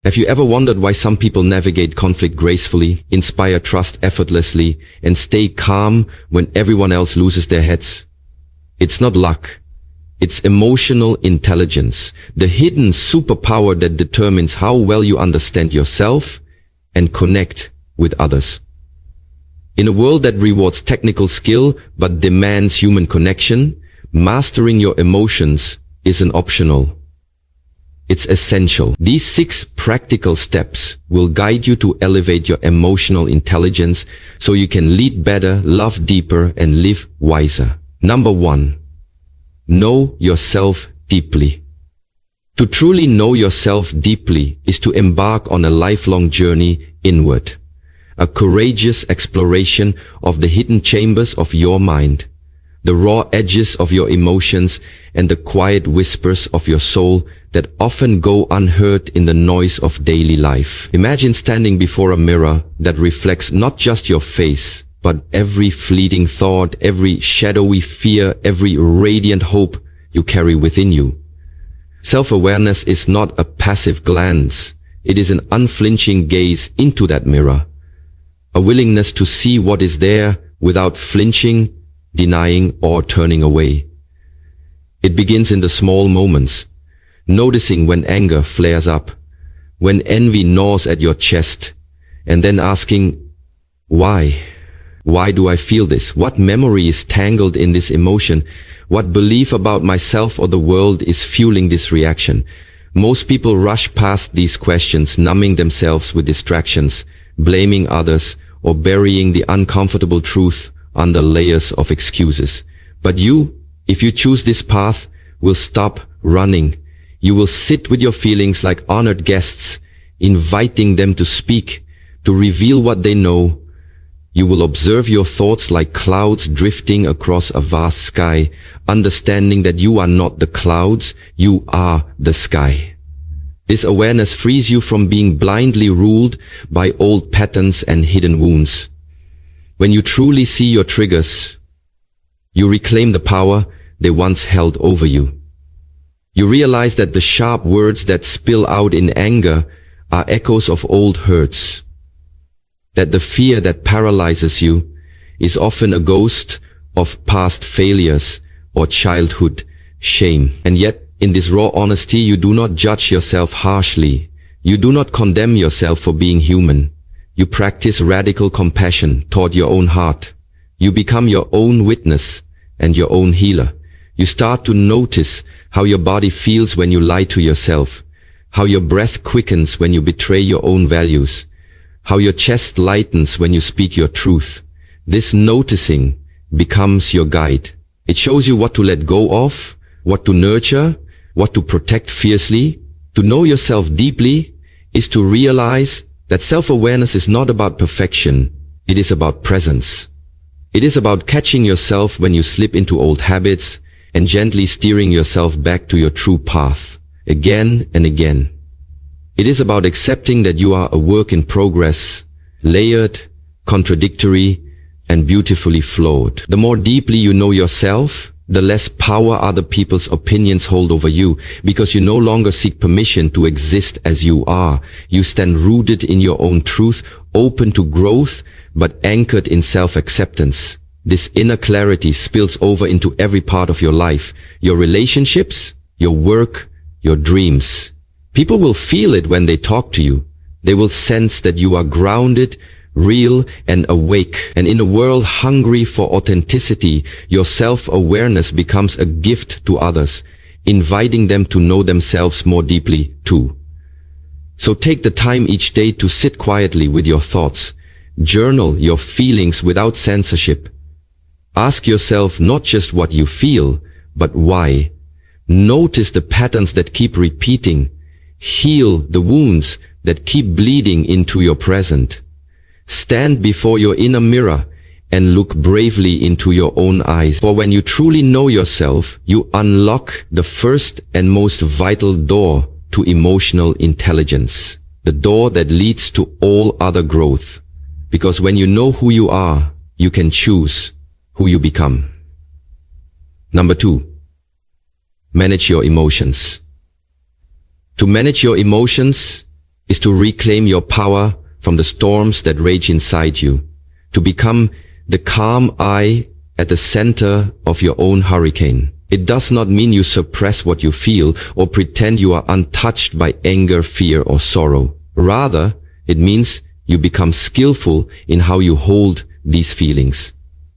Have you ever wondered why some people navigate conflict gracefully, inspire trust effortlessly, and stay calm when everyone else loses their heads? It's not luck. It's emotional intelligence, the hidden superpower that determines how well you understand yourself and connect with others. In a world that rewards technical skill but demands human connection, mastering your emotions isn't optional. It's essential. These 6 practical steps will guide you to elevate your emotional intelligence so you can lead better, love deeper, and live wiser. Number 1. Know yourself deeply. To truly know yourself deeply is to embark on a lifelong journey inward, a courageous exploration of the hidden chambers of your mind, the raw edges of your emotions, and the quiet whispers of your soul that often go unheard in the noise of daily life. Imagine standing before a mirror that reflects not just your face, but every fleeting thought, every shadowy fear, every radiant hope you carry within you. Self-awareness is not a passive glance. It is an unflinching gaze into that mirror, a willingness to see what is there without flinching, denying, or turning away. It begins in the small moments, noticing when anger flares up, when envy gnaws at your chest, and then asking, why? Why do I feel this? What memory is tangled in this emotion? What belief about myself or the world is fueling this reaction? Most people rush past these questions, numbing themselves with distractions, blaming others, or burying the uncomfortable truth under layers of excuses. But you, if you choose this path, will stop running. You will sit with your feelings like honored guests, inviting them to speak, to reveal what they know. You will observe your thoughts like clouds drifting across a vast sky, understanding that you are not the clouds, you are the sky. This awareness frees you from being blindly ruled by old patterns and hidden wounds. When you truly see your triggers, you reclaim the power they once held over you. You realize that the sharp words that spill out in anger are echoes of old hurts, that the fear that paralyzes you is often a ghost of past failures or childhood shame. And yet, in this raw honesty, you do not judge yourself harshly. You do not condemn yourself for being human. You practice radical compassion toward your own heart. You become your own witness and your own healer. You start to notice how your body feels when you lie to yourself, how your breath quickens when you betray your own values, how your chest lightens when you speak your truth. This noticing becomes your guide. It shows you what to let go of, what to nurture, what to protect fiercely. To know yourself deeply is to realize that self-awareness is not about perfection. It is about presence. It is about catching yourself when you slip into old habits and gently steering yourself back to your true path again and again. It is about accepting that you are a work in progress, layered, contradictory, and beautifully flawed. The more deeply you know yourself, the less power other people's opinions hold over you, because you no longer seek permission to exist as you are. You stand rooted in your own truth, open to growth, but anchored in self-acceptance. This inner clarity spills over into every part of your life, your relationships, your work, your dreams. People will feel it when they talk to you. They will sense that you are grounded, real, and awake. And in a world hungry for authenticity, your self-awareness becomes a gift to others, inviting them to know themselves more deeply too. So take the time each day to sit quietly with your thoughts. Journal your feelings without censorship. Ask yourself not just what you feel, but why. Notice the patterns that keep repeating. Heal the wounds that keep bleeding into your present. Stand before your inner mirror and look bravely into your own eyes. For when you truly know yourself, you unlock the first and most vital door to emotional intelligence. The door that leads to all other growth. Because when you know who you are, you can choose who you become. Number 2. Manage your emotions. To manage your emotions is to reclaim your power from the storms that rage inside you, to become the calm eye at the center of your own hurricane. It does not mean you suppress what you feel or pretend you are untouched by anger, fear, or sorrow. Rather, it means you become skillful in how you hold these feelings,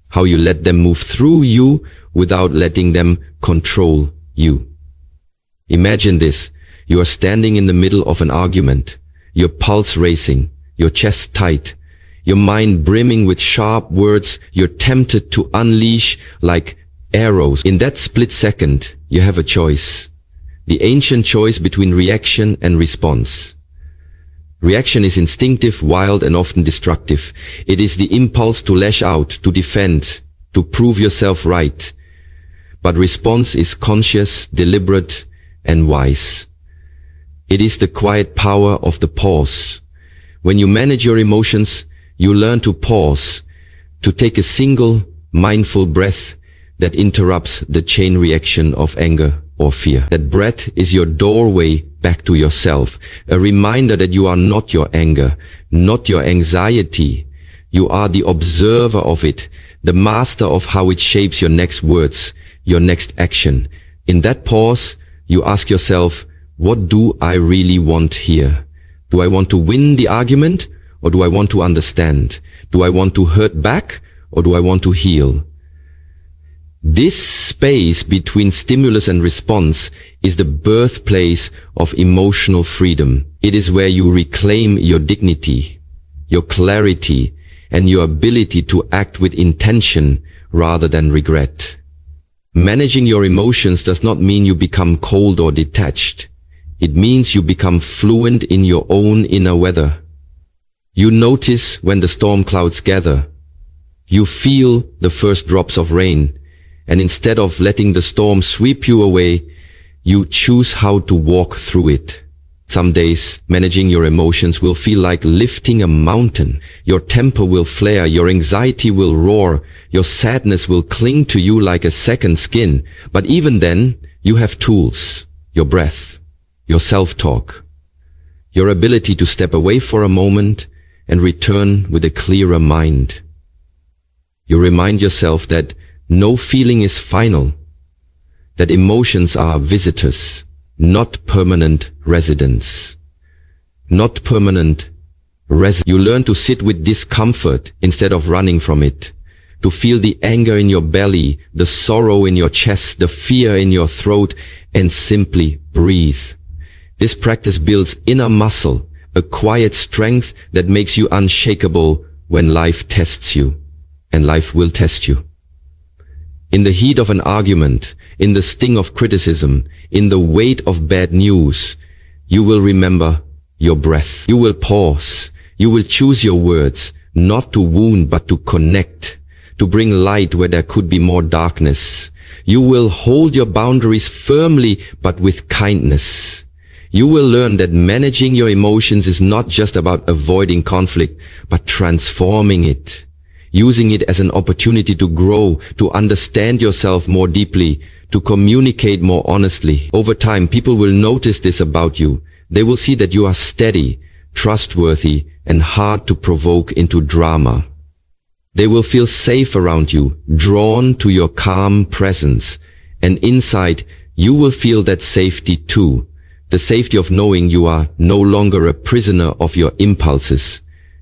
how you let them move through you without letting them control you. Imagine this. You are standing in the middle of an argument, your pulse racing, your chest tight, your mind brimming with sharp words you're tempted to unleash like arrows. In that split second, you have a choice. The ancient choice between reaction and response. Reaction is instinctive, wild, and often destructive. It is the impulse to lash out, to defend, to prove yourself right. But response is conscious, deliberate, and wise. It is the quiet power of the pause. When you manage your emotions, you learn to pause, to take a single, mindful breath that interrupts the chain reaction of anger or fear. That breath is your doorway back to yourself, a reminder that you are not your anger, not your anxiety. You are the observer of it, the master of how it shapes your next words, your next action. In that pause, you ask yourself, what do I really want here? Do I want to win the argument, or do I want to understand? Do I want to hurt back, or do I want to heal? This space between stimulus and response is the birthplace of emotional freedom. It is where you reclaim your dignity, your clarity, and your ability to act with intention rather than regret. Managing your emotions does not mean you become cold or detached. It means you become fluent in your own inner weather. You notice when the storm clouds gather. You feel the first drops of rain, and instead of letting the storm sweep you away, you choose how to walk through it. Some days, managing your emotions will feel like lifting a mountain. Your temper will flare, your anxiety will roar, your sadness will cling to you like a second skin. But even then, you have tools, your breath, your self-talk, your ability to step away for a moment and return with a clearer mind. You remind yourself that no feeling is final, that emotions are visitors, not permanent residents. Not permanent residents. You learn to sit with discomfort instead of running from it, to feel the anger in your belly, the sorrow in your chest, the fear in your throat, and simply breathe. This practice builds inner muscle, a quiet strength that makes you unshakable when life tests you, and life will test you. In the heat of an argument, in the sting of criticism, in the weight of bad news, you will remember your breath. You will pause. You will choose your words, not to wound but to connect, to bring light where there could be more darkness. You will hold your boundaries firmly but with kindness. You will learn that managing your emotions is not just about avoiding conflict, but transforming it, using it as an opportunity to grow, to understand yourself more deeply, to communicate more honestly. Over time, people will notice this about you. They will see that you are steady, trustworthy, and hard to provoke into drama. They will feel safe around you, drawn to your calm presence, and inside, you will feel that safety too. The safety of knowing you are no longer a prisoner of your impulses.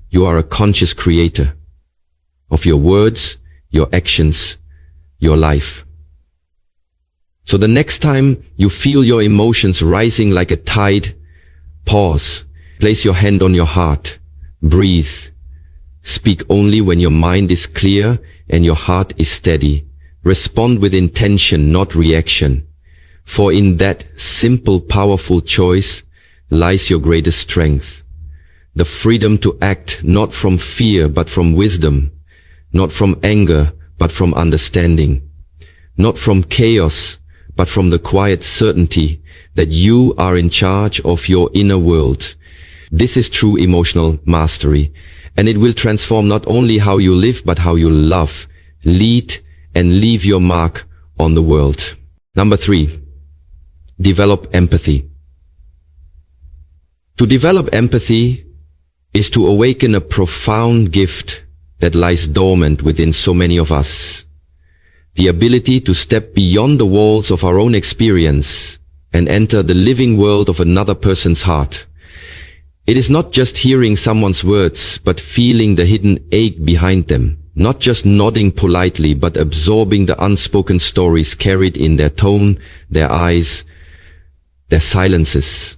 You are a conscious creator of your words, your actions, your life. So the next time you feel your emotions rising like a tide, pause, place your hand on your heart, breathe. Speak only when your mind is clear and your heart is steady. Respond with intention, not reaction. For in that simple, powerful choice lies your greatest strength. The freedom to act not from fear but from wisdom, not from anger but from understanding, not from chaos but from the quiet certainty that you are in charge of your inner world. This is true emotional mastery, and it will transform not only how you live but how you love, lead, and leave your mark on the world. Number 3. Develop empathy. To develop empathy is to awaken a profound gift that lies dormant within so many of us. The ability to step beyond the walls of our own experience and enter the living world of another person's heart. It is not just hearing someone's words, but feeling the hidden ache behind them. Not just nodding politely, but absorbing the unspoken stories carried in their tone, their eyes, their silences.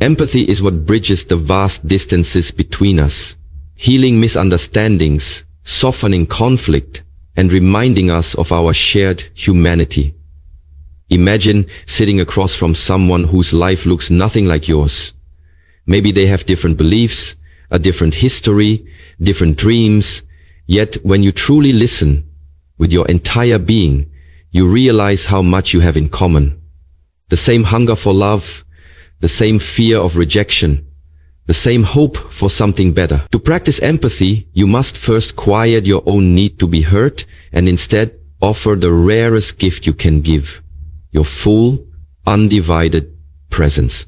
Empathy is what bridges the vast distances between us, healing misunderstandings, softening conflict, and reminding us of our shared humanity. Imagine sitting across from someone whose life looks nothing like yours. Maybe they have different beliefs, a different history, different dreams, yet when you truly listen with your entire being, you realize how much you have in common. The same hunger for love, the same fear of rejection, the same hope for something better. To practice empathy, you must first quiet your own need to be heard and instead offer the rarest gift you can give, your full, undivided presence.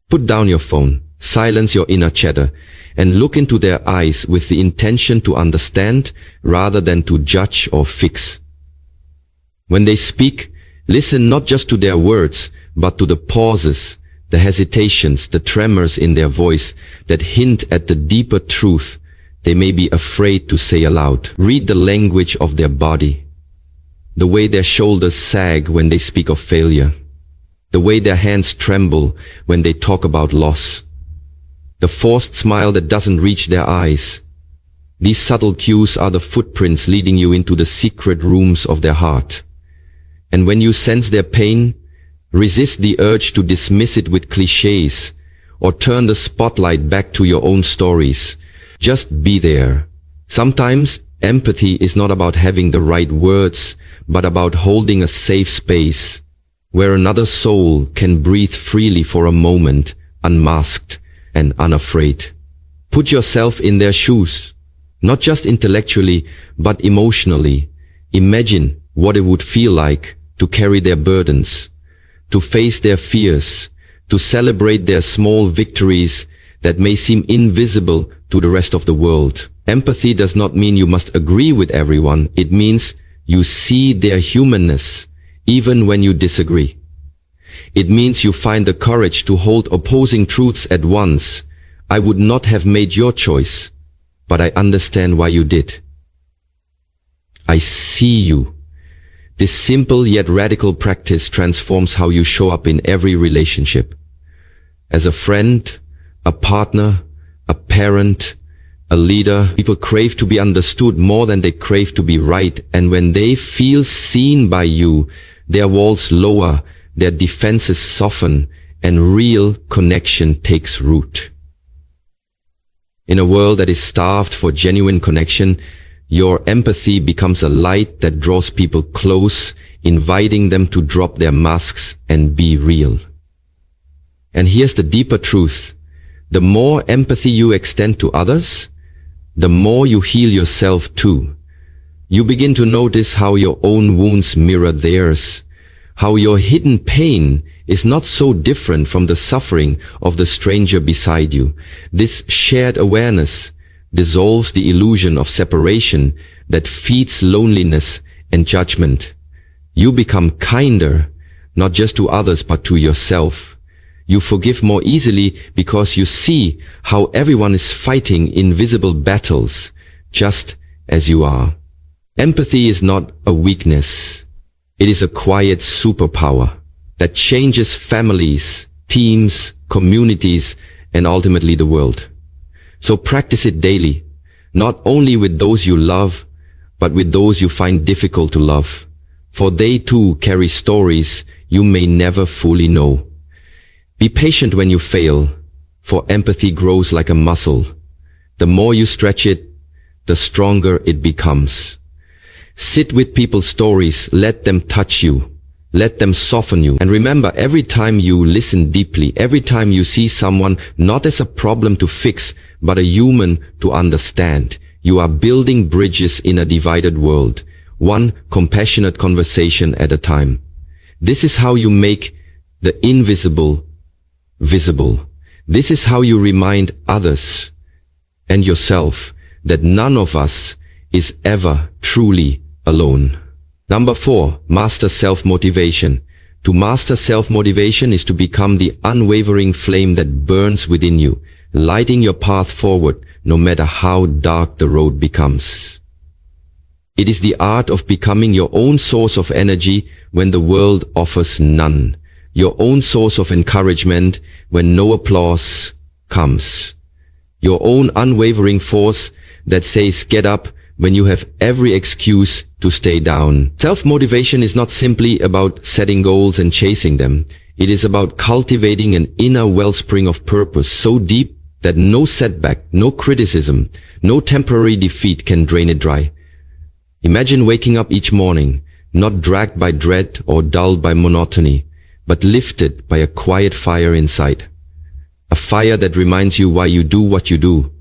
Put down your phone, silence your inner chatter, and look into their eyes with the intention to understand rather than to judge or fix. When they speak, listen not just to their words, but to the pauses, the hesitations, the tremors in their voice that hint at the deeper truth they may be afraid to say aloud. Read the language of their body, the way their shoulders sag when they speak of failure, the way their hands tremble when they talk about loss, the forced smile that doesn't reach their eyes. These subtle cues are the footprints leading you into the secret rooms of their heart. And when you sense their pain, resist the urge to dismiss it with cliches or turn the spotlight back to your own stories. Just be there. Sometimes empathy is not about having the right words, but about holding a safe space where another soul can breathe freely for a moment, unmasked and unafraid. Put yourself in their shoes, not just intellectually, but emotionally. Imagine what it would feel like to carry their burdens, to face their fears, to celebrate their small victories that may seem invisible to the rest of the world. Empathy does not mean you must agree with everyone. It means you see their humanness, even when you disagree. It means you find the courage to hold opposing truths at once. I would not have made your choice, but I understand why you did. I see you. This simple yet radical practice transforms how you show up in every relationship. As a friend, a partner, a parent, a leader, people crave to be understood more than they crave to be right. And when they feel seen by you, their walls lower, their defenses soften, and real connection takes root. In a world that is starved for genuine connection, your empathy becomes a light that draws people close, inviting them to drop their masks and be real. And here's the deeper truth. The more empathy you extend to others, the more you heal yourself too. You begin to notice how your own wounds mirror theirs, how your hidden pain is not so different from the suffering of the stranger beside you. This shared awareness dissolves the illusion of separation that feeds loneliness and judgment. You become kinder, not just to others but to yourself. You forgive more easily because you see how everyone is fighting invisible battles, just as you are. Empathy is not a weakness. It is a quiet superpower that changes families, teams, communities, and ultimately the world. So practice it daily, not only with those you love, but with those you find difficult to love. For they too carry stories you may never fully know. Be patient when you fail, for empathy grows like a muscle. The more you stretch it, the stronger it becomes. Sit with people's stories, let them touch you, let them soften you. And remember, every time you listen deeply, every time you see someone not as a problem to fix, but a human to understand, you are building bridges in a divided world, one compassionate conversation at a time. This is how you make the invisible visible. This is how you remind others and yourself that none of us is ever truly alone. Number 4, master self-motivation. To master self-motivation is to become the unwavering flame that burns within you, lighting your path forward no matter how dark the road becomes. It is the art of becoming your own source of energy when the world offers none, your own source of encouragement when no applause comes, your own unwavering force that says get up when you have every excuse to stay down. Self-motivation is not simply about setting goals and chasing them. It is about cultivating an inner wellspring of purpose so deep that no setback, no criticism, no temporary defeat can drain it dry. Imagine waking up each morning, not dragged by dread or dulled by monotony, but lifted by a quiet fire inside. A fire that reminds you why you do what you do,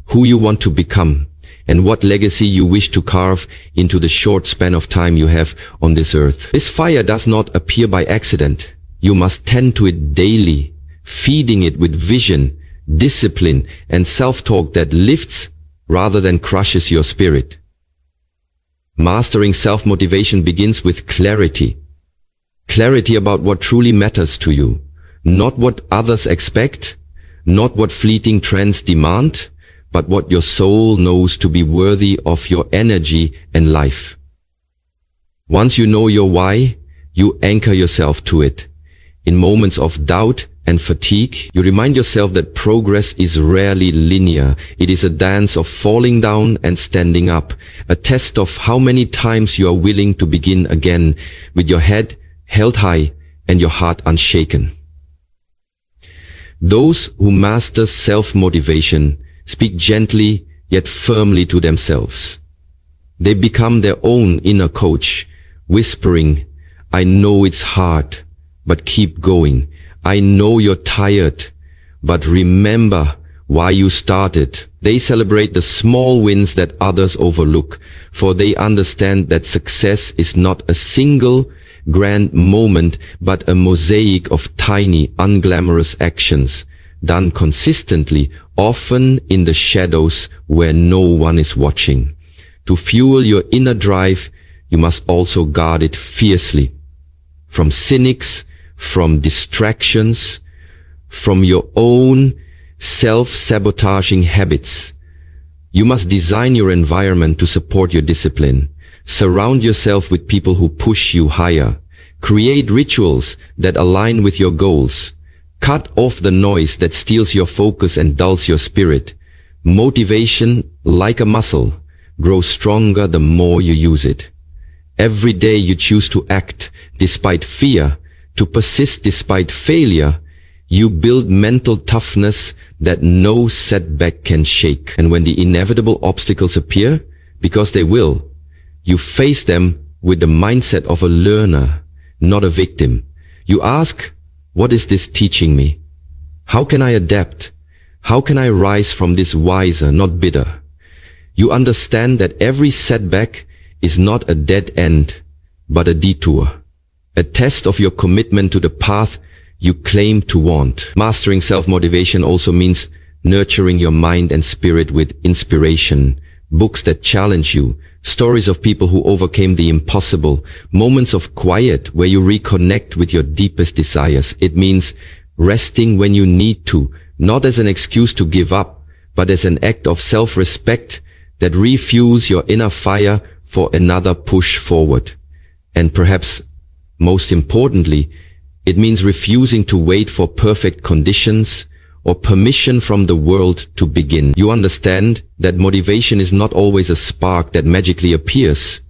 who you want to become, and what legacy you wish to carve into the short span of time you have on this earth. This fire does not appear by accident. You must tend to it daily, feeding it with vision, discipline, and self-talk that lifts rather than crushes your spirit. Mastering self-motivation begins with clarity. Clarity about what truly matters to you, not what others expect, not what fleeting trends demand, but what your soul knows to be worthy of your energy and life. Once you know your why, you anchor yourself to it. In moments of doubt and fatigue, you remind yourself that progress is rarely linear. It is a dance of falling down and standing up, a test of how many times you are willing to begin again with your head held high and your heart unshaken. Those who master self-motivation speak gently yet firmly to themselves. They become their own inner coach, whispering, "I know it's hard, but keep going. I know you're tired, but remember why you started." They celebrate the small wins that others overlook, for they understand that success is not a single grand moment, but a mosaic of tiny, unglamorous actions done consistently, often in the shadows where no one is watching. To fuel your inner drive, you must also guard it fiercely. From cynics, from distractions, from your own self-sabotaging habits. You must design your environment to support your discipline. Surround yourself with people who push you higher. Create rituals that align with your goals. Cut off the noise that steals your focus and dulls your spirit. Motivation, like a muscle, grows stronger the more you use it. Every day you choose to act despite fear, to persist despite failure, you build mental toughness that no setback can shake. And when the inevitable obstacles appear, because they will, you face them with the mindset of a learner, not a victim. You ask, what is this teaching me? How can I adapt? How can I rise from this wiser, not bitter? You understand that every setback is not a dead end, but a detour, a test of your commitment to the path you claim to want. Mastering self-motivation also means nurturing your mind and spirit with inspiration, books that challenge you, stories of people who overcame the impossible, moments of quiet where you reconnect with your deepest desires. It means resting when you need to, not as an excuse to give up, but as an act of self-respect that refuels your inner fire for another push forward. And perhaps most importantly, it means refusing to wait for perfect conditions or permission from the world to begin. You understand that motivation is not always a spark that magically appears.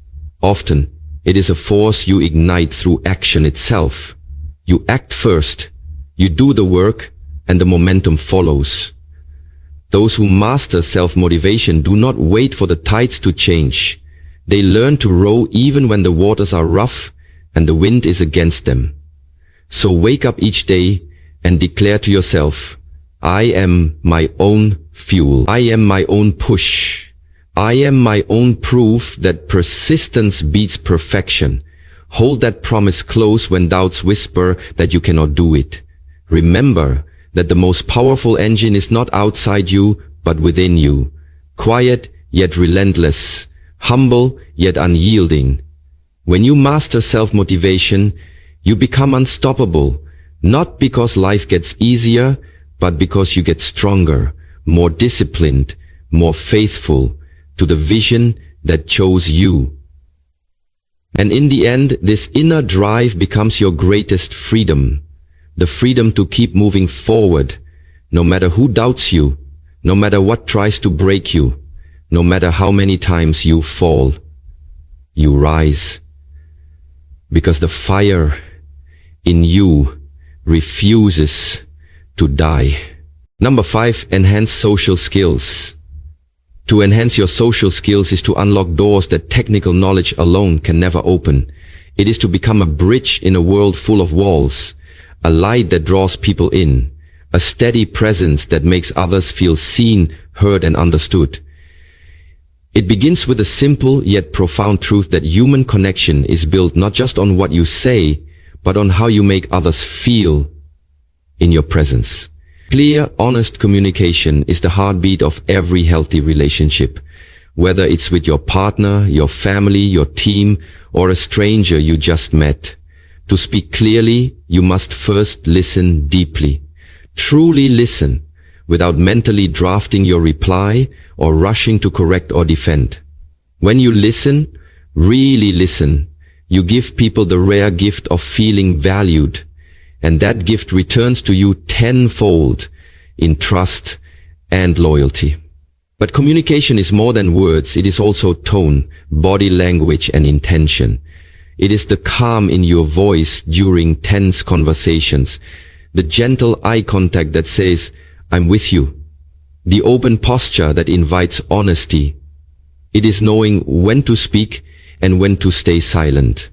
Often, it is a force you ignite through action itself. You act first, you do the work, and the momentum follows. Those who master self-motivation do not wait for the tides to change. They learn to row even when the waters are rough and the wind is against them. So wake up each day and declare to yourself, I am my own fuel. I am my own push. I am my own proof that persistence beats perfection. Hold that promise close when doubts whisper that you cannot do it. Remember that the most powerful engine is not outside you, but within you. Quiet, yet relentless. Humble, yet unyielding. When you master self-motivation, you become unstoppable, not because life gets easier, but because you get stronger, more disciplined, more faithful to the vision that chose you. And in the end, this inner drive becomes your greatest freedom. The freedom to keep moving forward, no matter who doubts you, no matter what tries to break you, no matter how many times you fall, you rise. Because the fire in you refuses to die. Number 5, enhance social skills. To enhance your social skills is to unlock doors that technical knowledge alone can never open. It is to become a bridge in a world full of walls, a light that draws people in, a steady presence that makes others feel seen, heard, and understood. It begins with a simple yet profound truth that human connection is built not just on what you say, but on how you make others feel in your presence. Clear, honest communication is the heartbeat of every healthy relationship. Whether it's with your partner, your family, your team, or a stranger you just met. To speak clearly, you must first listen deeply. Truly listen, without mentally drafting your reply or rushing to correct or defend. When you listen, really listen, you give people the rare gift of feeling valued, and that gift returns to you tenfold in trust and loyalty. But communication is more than words, it is also tone, body language, and intention. It is the calm in your voice during tense conversations, the gentle eye contact that says, "I'm with you," the open posture that invites honesty. It is knowing when to speak and when to stay silent,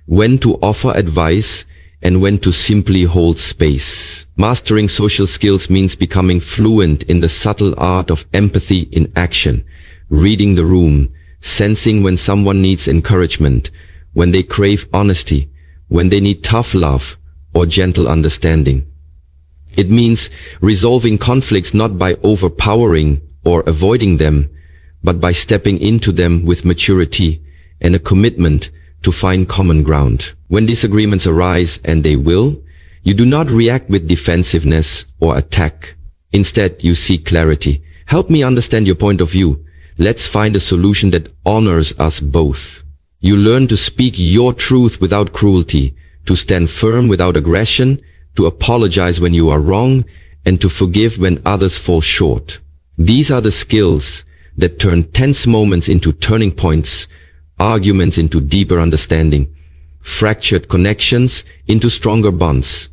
when to offer advice and when to simply hold space. Mastering social skills means becoming fluent in the subtle art of empathy in action, reading the room, sensing when someone needs encouragement, when they crave honesty, when they need tough love or gentle understanding. It means resolving conflicts not by overpowering or avoiding them, but by stepping into them with maturity and a commitment to find common ground. When disagreements arise, and they will, you do not react with defensiveness or attack. Instead, you seek clarity. Help me understand your point of view. Let's find a solution that honors us both. You learn to speak your truth without cruelty, to stand firm without aggression, to apologize when you are wrong, and to forgive when others fall short. These are the skills that turn tense moments into turning points, arguments into deeper understanding, fractured connections into stronger bonds.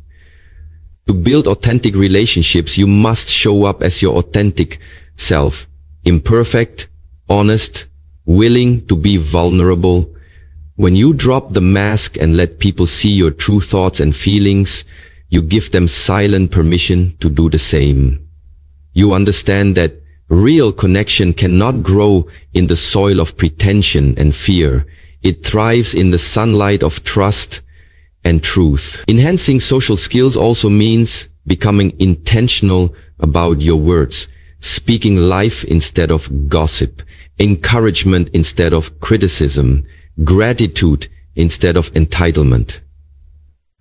To build authentic relationships, you must show up as your authentic self, imperfect, honest, willing to be vulnerable. When you drop the mask and let people see your true thoughts and feelings, you give them silent permission to do the same. You understand that real connection cannot grow in the soil of pretension and fear. It thrives in the sunlight of trust and truth. Enhancing social skills also means becoming intentional about your words, speaking life instead of gossip, encouragement instead of criticism, gratitude instead of entitlement.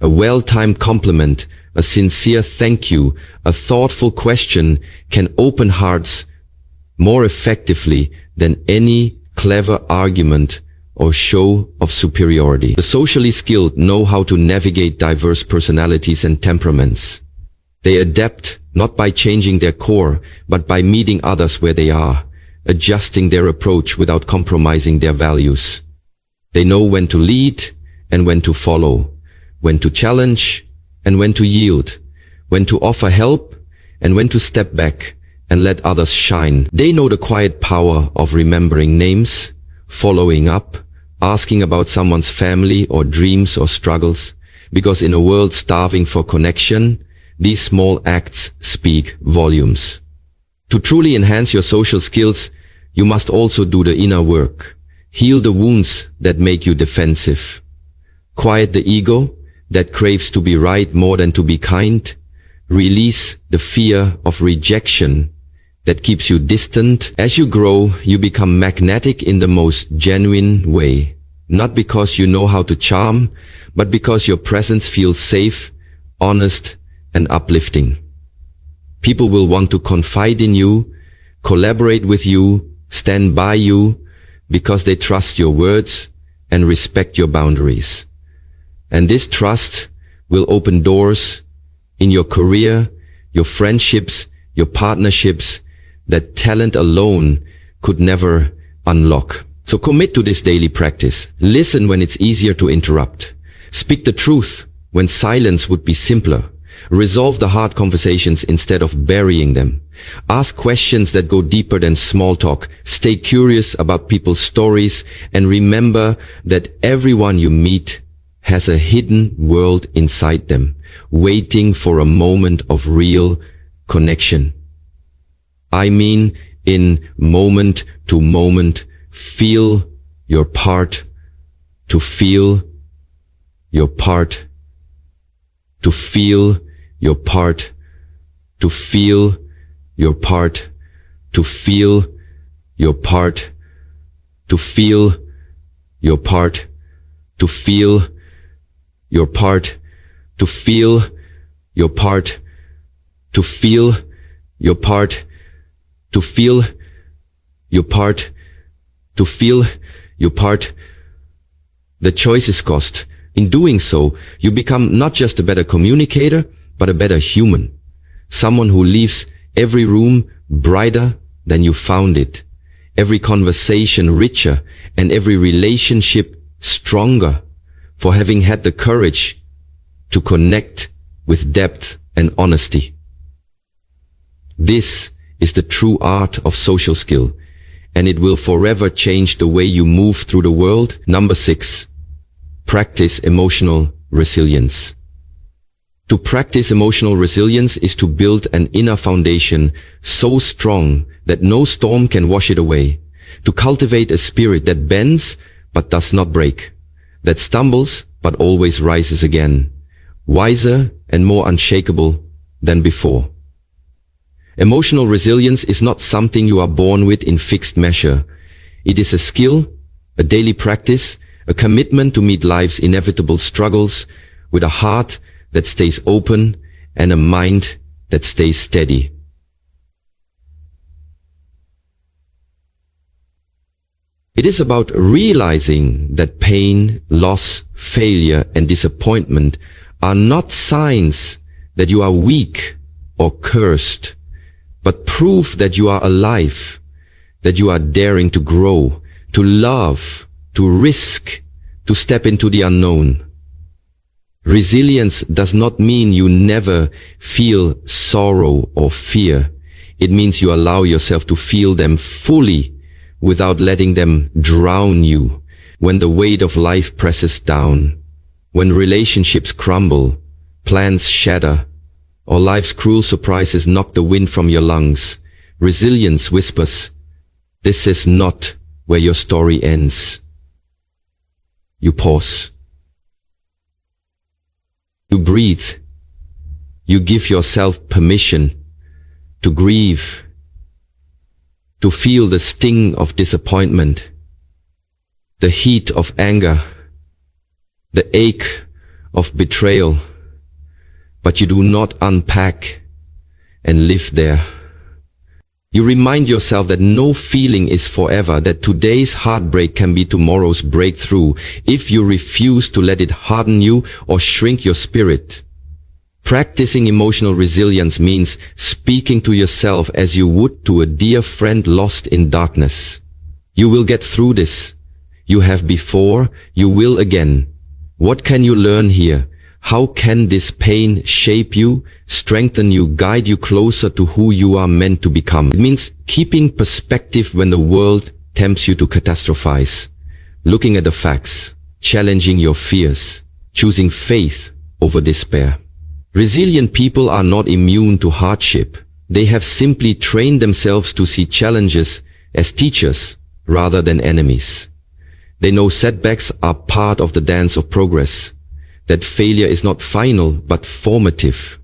A well-timed compliment, a sincere thank you, a thoughtful question can open hearts more effectively than any clever argument or show of superiority. The socially skilled know how to navigate diverse personalities and temperaments. They adapt not by changing their core, but by meeting others where they are, adjusting their approach without compromising their values. They know when to lead and when to follow, when to challenge and when to yield, when to offer help and when to step back and let others shine. They know the quiet power of remembering names, following up, asking about someone's family or dreams or struggles, because in a world starving for connection, these small acts speak volumes. To truly enhance your social skills, you must also do the inner work. Heal the wounds that make you defensive. Quiet the ego that craves to be right more than to be kind. Release the fear of rejection that keeps you distant. As you grow, you become magnetic in the most genuine way. Not because you know how to charm, but because your presence feels safe, honest, and uplifting. People will want to confide in you, collaborate with you, stand by you, because they trust your words and respect your boundaries. And this trust will open doors in your career, your friendships, your partnerships that talent alone could never unlock. So commit to this daily practice. Listen when it's easier to interrupt. Speak the truth when silence would be simpler. Resolve the hard conversations instead of burying them. Ask questions that go deeper than small talk. Stay curious about people's stories and remember that everyone you meet has a hidden world inside them, waiting for a moment of real connection. I mean, in moment to moment, feel your part, to feel your part, to feel your part, to feel your part, to feel your part, to feel your part, to feel your part, to feel your part, to feel your part, to feel your part, to feel your part. The choice is cost. In doing so, you become not just a better communicator, but a better human. Someone who leaves every room brighter than you found it, every conversation richer, and every relationship stronger for having had the courage to connect with depth and honesty. This is the true art of social skill, and it will forever change the way you move through the world. Number 6. Practice emotional resilience. To practice emotional resilience is to build an inner foundation so strong that no storm can wash it away. To cultivate a spirit that bends but does not break, that stumbles but always rises again, wiser and more unshakable than before. Emotional resilience is not something you are born with in fixed measure. It is a skill, a daily practice, a commitment to meet life's inevitable struggles with a heart that stays open and a mind that stays steady. It is about realizing that pain, loss, failure, and disappointment are not signs that you are weak or cursed, but proof that you are alive, that you are daring to grow, to love, to risk, to step into the unknown. Resilience does not mean you never feel sorrow or fear. It means you allow yourself to feel them fully without letting them drown you. When the weight of life presses down, when relationships crumble, plans shatter, or life's cruel surprises knock the wind from your lungs, resilience whispers, "This is not where your story ends." You pause. You breathe. You give yourself permission to grieve, to feel the sting of disappointment, the heat of anger, the ache of betrayal, but you do not unpack and live there. You remind yourself that no feeling is forever, that today's heartbreak can be tomorrow's breakthrough if you refuse to let it harden you or shrink your spirit. Practicing emotional resilience means speaking to yourself as you would to a dear friend lost in darkness. You will get through this. You have before, you will again. What can you learn here? How can this pain shape you, strengthen you, guide you closer to who you are meant to become? It means keeping perspective when the world tempts you to catastrophize, looking at the facts, challenging your fears, choosing faith over despair. Resilient people are not immune to hardship. They have simply trained themselves to see challenges as teachers rather than enemies. They know setbacks are part of the dance of progress, that failure is not final but formative,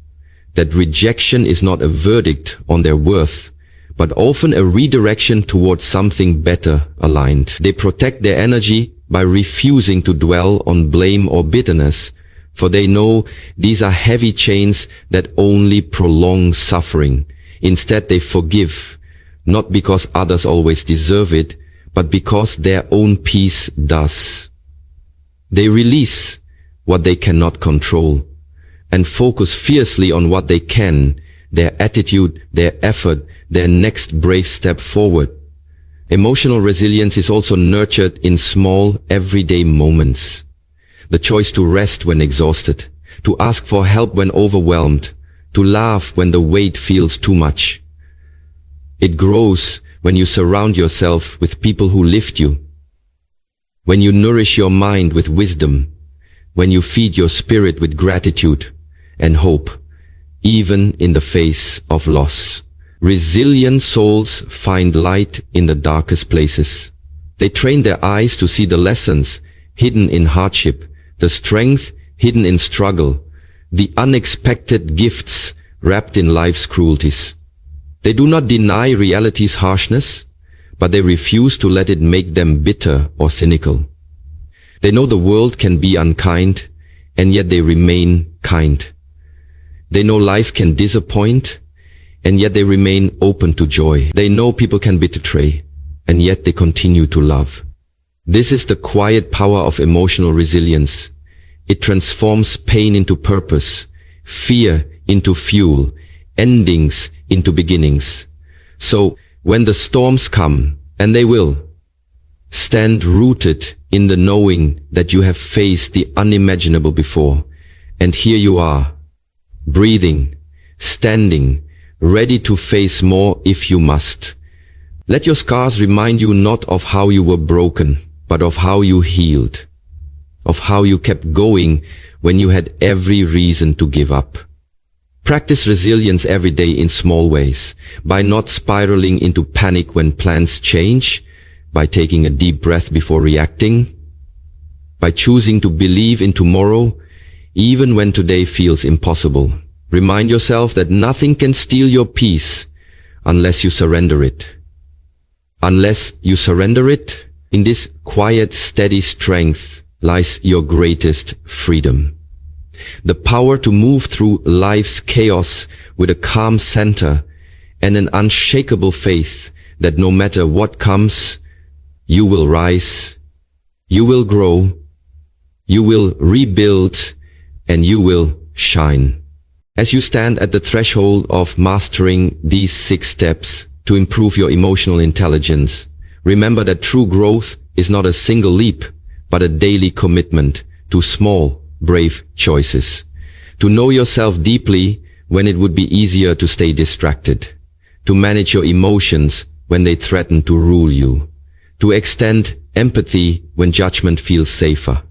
that rejection is not a verdict on their worth, but often a redirection towards something better aligned. They protect their energy by refusing to dwell on blame or bitterness, for they know these are heavy chains that only prolong suffering. Instead, they forgive, not because others always deserve it, but because their own peace does. They release what they cannot control and focus fiercely on what they can, their attitude, their effort, their next brave step forward. Emotional resilience is also nurtured in small, everyday moments. The choice to rest when exhausted, to ask for help when overwhelmed, to laugh when the weight feels too much. It grows when you surround yourself with people who lift you, when you nourish your mind with wisdom, when you feed your spirit with gratitude and hope, even in the face of loss. Resilient souls find light in the darkest places. They train their eyes to see the lessons hidden in hardship, the strength hidden in struggle, the unexpected gifts wrapped in life's cruelties. They do not deny reality's harshness, but they refuse to let it make them bitter or cynical. They know the world can be unkind, and yet they remain kind. They know life can disappoint, and yet they remain open to joy. They know people can betray, and yet they continue to love. This is the quiet power of emotional resilience. It transforms pain into purpose, fear into fuel, endings into beginnings. So, when the storms come, and they will, stand rooted in the knowing that you have faced the unimaginable before. And here you are, breathing, standing, ready to face more if you must. Let your scars remind you not of how you were broken, but of how you healed, of how you kept going when you had every reason to give up. Practice resilience every day in small ways, by not spiraling into panic when plans change, by taking a deep breath before reacting, by choosing to believe in tomorrow, even when today feels impossible. Remind yourself that nothing can steal your peace unless you surrender it. Unless you surrender it, in this quiet, steady strength lies your greatest freedom. The power to move through life's chaos with a calm center and an unshakable faith that no matter what comes, you will rise, you will grow, you will rebuild, and you will shine. As you stand at the threshold of mastering these 6 steps to improve your emotional intelligence, remember that true growth is not a single leap, but a daily commitment to small, brave choices. To know yourself deeply when it would be easier to stay distracted. To manage your emotions when they threaten to rule you. To extend empathy when judgment feels safer.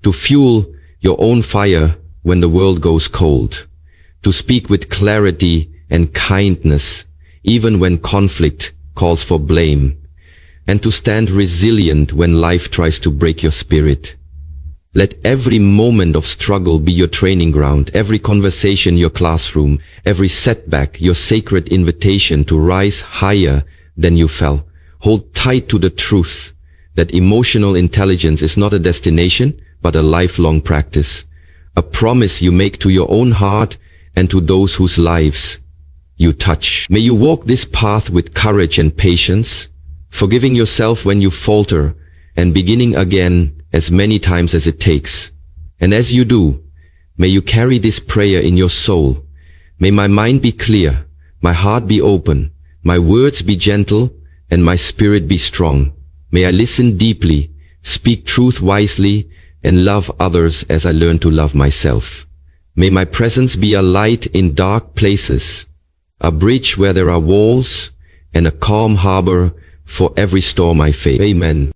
To fuel your own fire when the world goes cold. To speak with clarity and kindness even when conflict calls for blame. And to stand resilient when life tries to break your spirit. Let every moment of struggle be your training ground, every conversation your classroom, every setback your sacred invitation to rise higher than you fell. Hold tight to the truth that emotional intelligence is not a destination, but a lifelong practice. A promise you make to your own heart and to those whose lives you touch. May you walk this path with courage and patience, forgiving yourself when you falter and beginning again as many times as it takes. And as you do, may you carry this prayer in your soul. May my mind be clear, my heart be open, my words be gentle, and my spirit be strong. May I listen deeply, speak truth wisely, and love others as I learn to love myself. May my presence be a light in dark places, a bridge where there are walls, and a calm harbor for every storm I face. Amen.